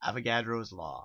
Avogadro's law.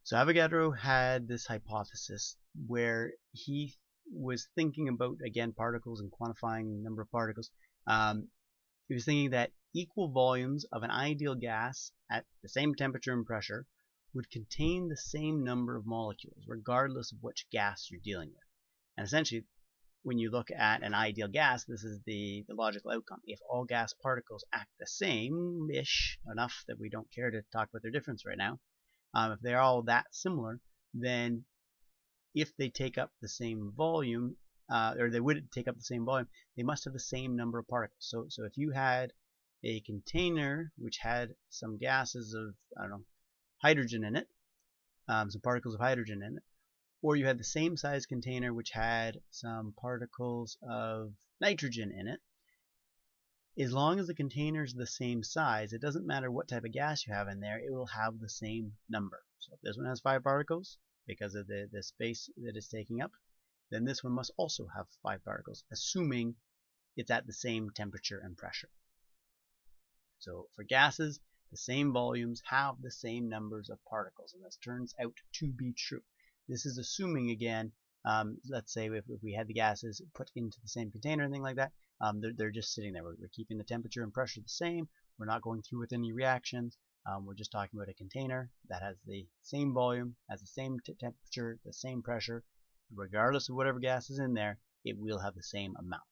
So Avogadro had this hypothesis where he was thinking about, again, particles and quantifying the number of particles. He was thinking that equal volumes of an ideal gas at the same temperature and pressure would contain the same number of molecules, regardless of which gas you're dealing with. And essentially, when you look at an ideal gas, this is the logical outcome. If all gas particles act the same-ish, enough that we don't care to talk about their difference right now, if they're all that similar, then if they take up the same volume, or they would take up the same volume, they must have the same number of particles. So if you had a container which had some gases of, I don't know, hydrogen in it, some particles of hydrogen in it, or you had the same size container which had some particles of nitrogen in it, as long as the container is the same size, it doesn't matter what type of gas you have in there, it will have the same number. So if this one has 5 particles, because of the space that it's taking up, then this one must also have 5 particles, assuming it's at the same temperature and pressure. So for gases, the same volumes have the same numbers of particles, and this turns out to be true. This is assuming, again, let's say if we had the gases put into the same container and things like that, they're just sitting there. We're keeping the temperature and pressure the same. We're not going through with any reactions. We're just talking about a container that has the same volume, has the same temperature, the same pressure. Regardless of whatever gas is in there, it will have the same amount.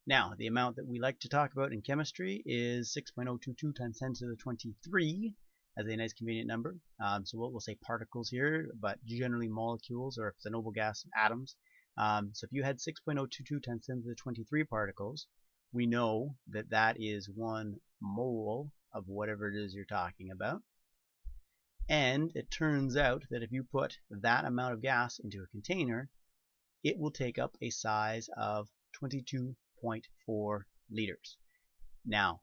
Now, the amount that we like to talk about in chemistry is 6.022 times 10 to the 23 as a nice convenient number. So we'll say particles here, but generally molecules, or if it's a noble gas, atoms. So if you had 6.022 times 10 to the 23 particles, we know that that is 1 mole of whatever it is you're talking about. And it turns out that if you put that amount of gas into a container, it will take up a size of 22.4 liters. Now,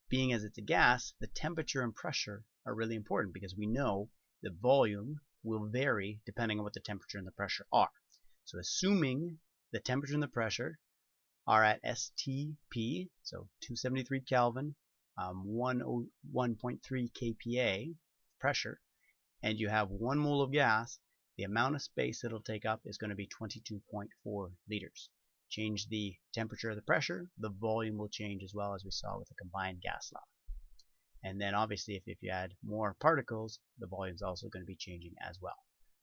being as it's a gas, the temperature and pressure are really important because we know the volume will vary depending on what the temperature and the pressure are. So assuming the temperature and the pressure are at STP, so 273 Kelvin, 101.3 kPa pressure, and you have 1 mole of gas, the amount of space it'll take up is going to be 22.4 liters. Change the temperature or the pressure, the volume will change as well, as we saw with the combined gas law. And then obviously if you add more particles, the volume is also going to be changing as well.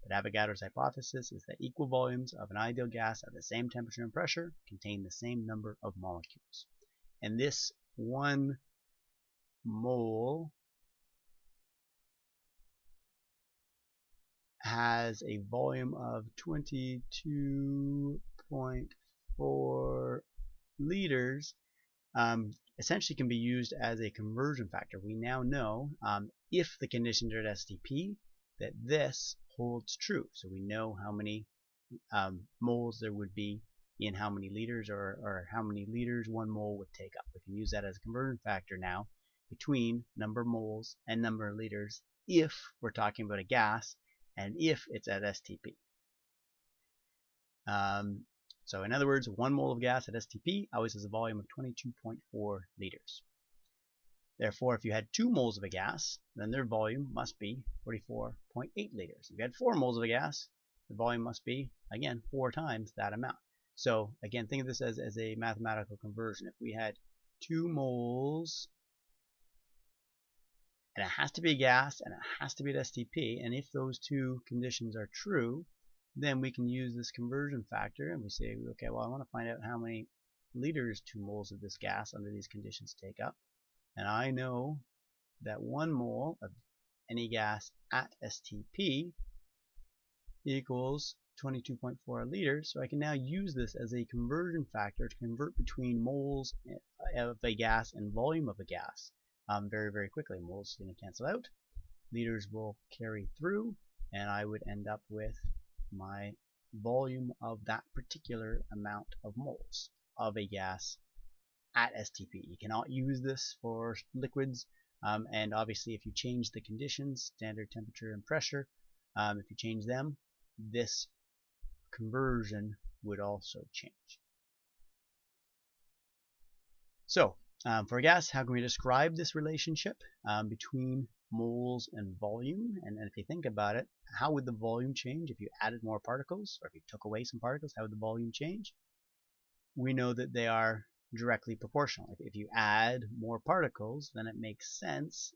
But Avogadro's hypothesis is that equal volumes of an ideal gas at the same temperature and pressure contain the same number of molecules. And this 1 mole has a volume of 22.4 liters, essentially can be used as a conversion factor. We now know if the conditions are at STP that this holds true. So we know how many moles there would be in how many liters, or how many liters 1 mole would take up. We can use that as a conversion factor now between number of moles and number of liters if we're talking about a gas and if it's at STP. So in other words, 1 mole of gas at STP always has a volume of 22.4 liters. Therefore, if you had 2 moles of a gas, then their volume must be 44.8 liters. If you had 4 moles of a gas, the volume must be, again, 4 times that amount. So again, think of this as a mathematical conversion. If we had 2 moles, and it has to be a gas, and it has to be at STP, and if those 2 conditions are true, then we can use this conversion factor, and we say, okay, well, I want to find out how many liters 2 moles of this gas under these conditions take up. And I know that 1 mole of any gas at STP equals 22.4 liters. So I can now use this as a conversion factor to convert between moles of a gas and volume of a gas very, very quickly. Moles are going to cancel out. Liters will carry through, and I would end up with my volume of that particular amount of moles of a gas at STP. You cannot use this for liquids, and obviously if you change the conditions, standard temperature and pressure, if you change them, this conversion would also change. So For a gas, how can we describe this relationship between moles and volume? And if you think about it, how would the volume change if you added more particles, or if you took away some particles? How would the volume change? We know that they are directly proportional. If you add more particles, then it makes sense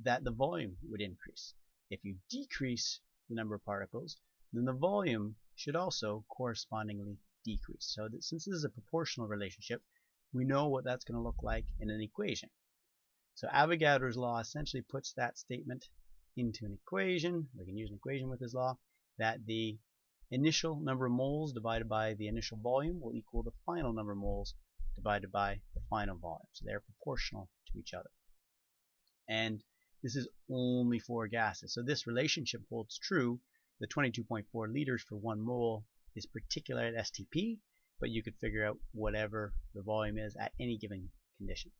that the volume would increase. If you decrease the number of particles, then the volume should also correspondingly decrease. So that since this is a proportional relationship, we know what that's going to look like in an equation. So Avogadro's law essentially puts that statement into an equation. We can use an equation with this law that the initial number of moles divided by the initial volume will equal the final number of moles divided by the final volume. So they're proportional to each other. And this is only for gases. So this relationship holds true. The 22.4 liters for 1 mole is particular at STP, but you could figure out whatever the volume is at any given condition.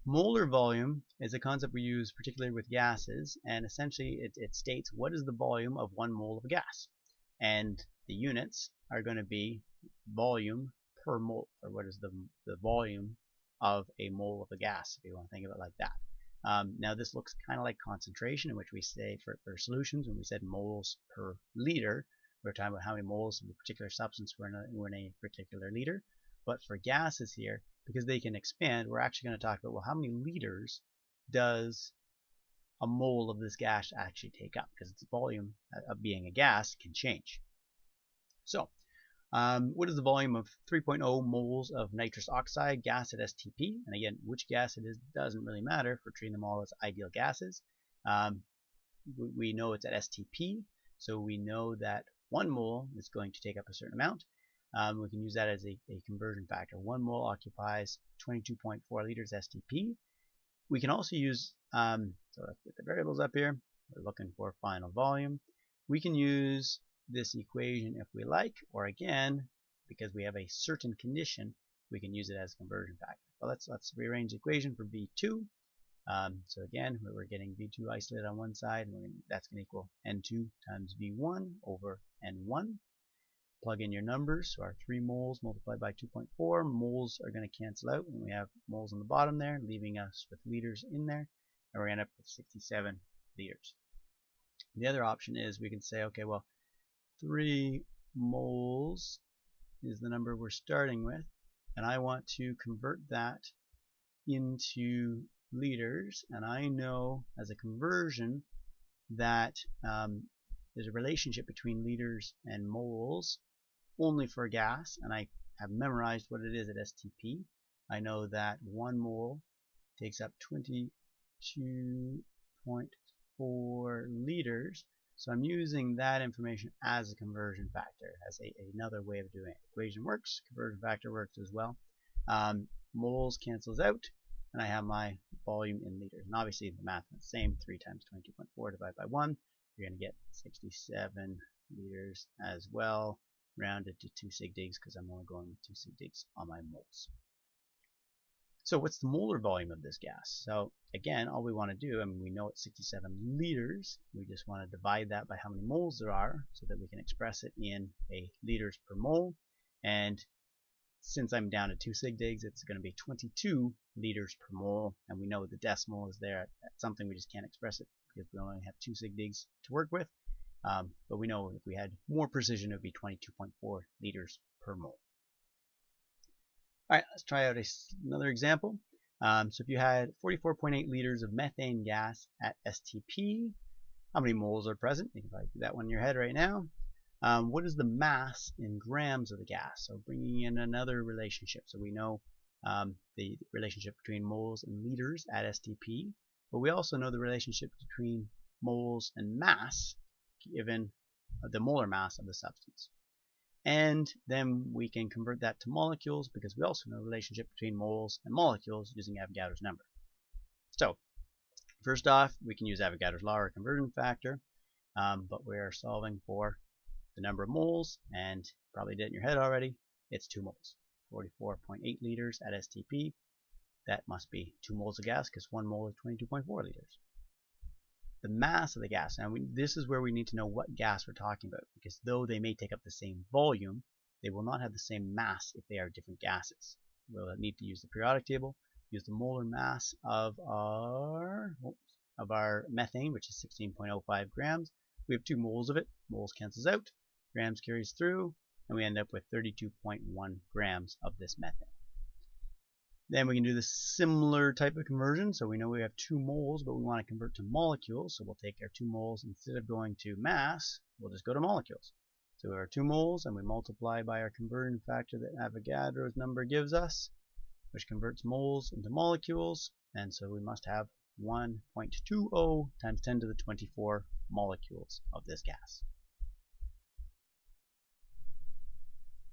Molar volume is a concept we use particularly with gases, and essentially it states what is the volume of 1 mole of a gas. And the units are going to be volume per mole, or what is the volume of a mole of a gas, if you want to think of it like that. Now this looks kind of like concentration, in which we say for solutions, when we said moles per liter, we're talking about how many moles of a particular substance were in a particular liter. But for gases here, because they can expand, we're actually going to talk about, well, how many liters does a mole of this gas actually take up? Because its volume of being a gas can change. So what is the volume of 3.0 moles of nitrous oxide gas at STP? And again, which gas it is doesn't really matter if we're treating them all as ideal gases. We know it's at STP, so we know that 1 mole is going to take up a certain amount. We can use that as a conversion factor. 1 mole occupies 22.4 liters STP. We can also use, so let's get the variables up here. We're looking for final volume. We can use this equation if we like, or again, because we have a certain condition, we can use it as a conversion factor. But let's rearrange the equation for V2. So again, we're getting V2 isolated on one side, and that's going to equal N2 times V1 over N1. Plug in your numbers, so our 3 moles multiplied by 2.4, moles are going to cancel out when we have moles on the bottom there, leaving us with liters in there, and we're going to end up with 67 liters. The other option is we can say, okay, well, 3 moles is the number we're starting with, and I want to convert that into liters, and I know as a conversion that there's a relationship between liters and moles only for gas, and I have memorized what it is at STP. I know that 1 mole takes up 22.4 liters, so I'm using that information as a conversion factor, as another way of doing it. Equation works, conversion factor works as well. Moles cancels out, and I have my volume in liters. And obviously the math is the same. 3 times 22.4 divided by 1, you're going to get 67 liters as well, rounded to 2 sig digs because I'm only going with 2 sig digs on my moles. So what's the molar volume of this gas? So again, all we want to do, I mean, we know it's 67 liters. We just want to divide that by how many moles there are so that we can express it in a liters per mole. And since I'm down to 2 sig digs, it's going to be 22 liters per mole. And we know the decimal is there at something, we just can't express it because we only have 2 sig digs to work with. But we know if we had more precision, it would be 22.4 liters per mole. Alright, let's try out another example. So if you had 44.8 liters of methane gas at STP, how many moles are present? You can probably do that one in your head right now. What is the mass in grams of the gas? So bringing in another relationship. So we know the relationship between moles and liters at STP, but we also know the relationship between moles and mass given the molar mass of the substance. And then we can convert that to molecules because we also know the relationship between moles and molecules using Avogadro's number. So first off, we can use Avogadro's law or conversion factor, but we are solving for the number of moles, and you probably did it in your head already. It's 2 moles, 44.8 liters at STP. That must be 2 moles of gas because 1 mole is 22.4 liters. The mass of the gas. Now this is where we need to know what gas we're talking about, because though they may take up the same volume, they will not have the same mass if they are different gases. we'll need to use the periodic table, use the molar mass of our methane, which is 16.05 grams. We have 2 moles of it. Moles cancels out, grams carries through, and we end up with 32.1 grams of this methane. Then we can do the similar type of conversion. So we know we have 2 moles, but we want to convert to molecules. So we'll take our 2 moles, instead of going to mass, we'll just go to molecules. So we have our 2 moles, and we multiply by our conversion factor that Avogadro's number gives us, which converts moles into molecules. And so we must have 1.20 times 10 to the 24 molecules of this gas.